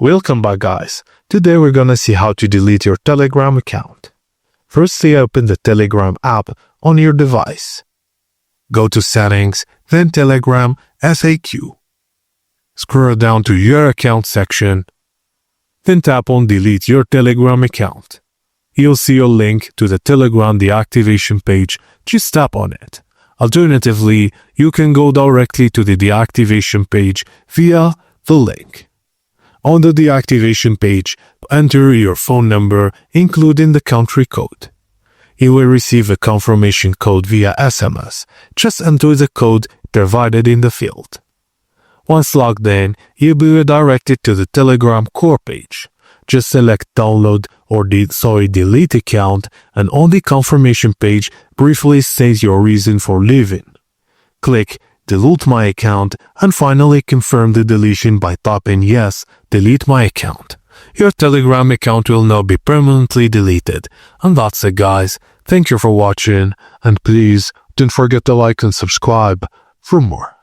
Welcome back, guys. Today we're gonna see how to delete your Telegram account. Firstly, open the Telegram app on your device. Go to Settings, then Telegram FAQ. Scroll down to Your Account section, then tap on Delete your Telegram account. You'll see a link to the Telegram deactivation page. Just tap on it. Alternatively, you can go directly to the deactivation page via the link. On the deactivation page, enter your phone number, including the country code. You will receive a confirmation code via SMS. Just enter the code provided in the field. Once logged in, you'll be redirected to the Telegram core page. Just select Download or Delete account, and on the confirmation page, briefly state your reason for leaving. Click Delete my account and finally confirm the deletion by tapping Yes, delete my account. Your Telegram account will now be permanently deleted. And that's it, guys. Thank you for watching, and please don't forget to like and subscribe for more.